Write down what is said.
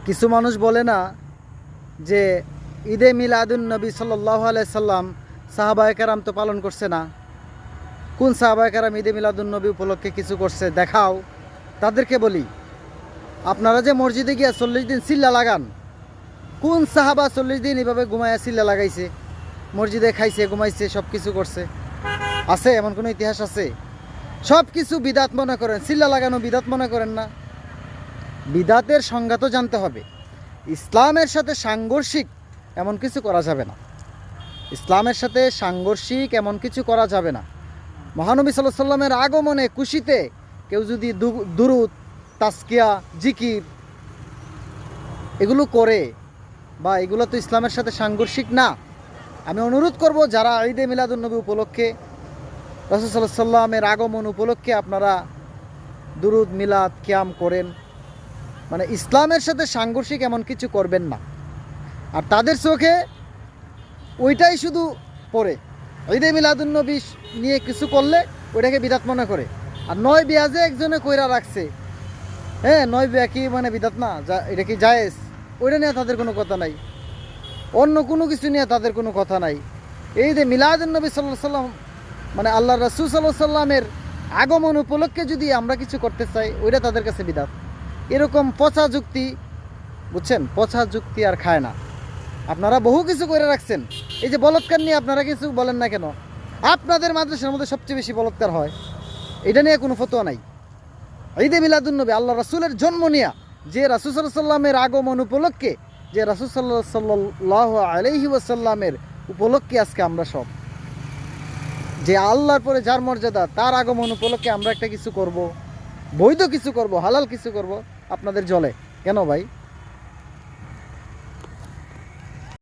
কিছু মানুষ বলে না যে ঈদে মিলাদুন নবী সাল্লাল্লাহু আলাইহি সাল্লাম সাহাবায়ে কেরাম তো পালন করছে না। কোন সাহাবায়ে কেরাম ঈদে মিলাদুন নবী উপলক্ষে কিছু করছে দেখাও। তাদেরকে বলি, আপনারা যে মসজিদে গিয়া 40 দিন চিল্লা লাগান, কোন সাহাবা 40 দিন এভাবে ঘুমায়া চিল্লা লাগাইছে, মসজিদে খাইছে, ঘুমাইছে, সব কিছু করছে? আছে এমন কোনো ইতিহাস আছে? সব কিছু বিদাত মনে করেন, চিল্লা লাগানো বিদাত মনে করেন না? বিদাতের সংজ্ঞা তো জানতে হবে। ইসলামের সাথে সাংঘর্ষিক এমন কিছু করা যাবে না। ইসলামের সাথে সাংঘর্ষিক এমন কিছু করা যাবে না। মহানবী সাল্লাল্লাহু আলাইহি সাল্লামের আগমনে খুশিতে কেউ যদি দুরূদ, তাজকিয়া, জিকির এগুলো করে, বা এগুলো তো ইসলামের সাথে সাংঘর্ষিক না। আমি অনুরোধ করব, যারা ঈদে মিলাদুন নবী উপলক্ষে, রাসূল সাল্লাল্লাহু আলাইহি সাল্লামের আগমন উপলক্ষে আপনারা দুরূদ, মিলাদ, কিয়াম করেন, মানে ইসলামের সাথে সাংঘর্ষিক এমন কিছু করবেন না। আর তাদের চোখে ওইটাই শুধু পড়ে, ঈদে মিলাদুন নবী নিয়ে কিছু করলে ওইটাকে বিদাত মনে করে। আর নয় বিয়া যে একজনে কইরা রাখছে, হ্যাঁ, নয় বিয়া কি মানে বিদাত না? এটা কি জায়েজ? ওইটা নিয়ে তাদের কোনো কথা নাই। অন্য কোনো কিছু নিয়ে তাদের কোনো কথা নাই। এই যে মিলাদুন নবী সাল্লাল্লাহু আলাইহি সাল্লাম, মানে আল্লাহ রাসূল সাল্লাল্লাহু আলাইহি সাল্লামের আগমন উপলক্ষে যদি আমরা কিছু করতে চাই, ওইটা তাদের কাছে বিদাত। এরকম পচা যুক্তি, বুঝছেন, পচা যুক্তি আর খায় না। আপনারা বহু কিছু করে রাখছেন। এই যে বলৎকার নিয়ে আপনারা কিছু বলেন না কেন? আপনাদের মাদ্রাসার মধ্যে সবচেয়ে বেশি বলৎকার হয়, এটা নিয়ে কোনো ফতোয়া নাই। ঈদে মিলাদুন নবী আল্লাহ রাসূলের জন্ম নিয়া, যে রাসূল সাল্লাল্লাহু আলাইহি সাল্লামের আগমন উপলক্ষে, যে রাসূল সাল্লাল্লাহু আলাইহি ওয়াসাল্লামের উপলক্ষে আজকে আমরা সব, যে আল্লাহর পরে যার মর্যাদা, তার আগমন উপলক্ষে আমরা একটা কিছু করব, বৈধ কিছু করব, হালাল কিছু করব, আপনাদের জলে কেন ভাই?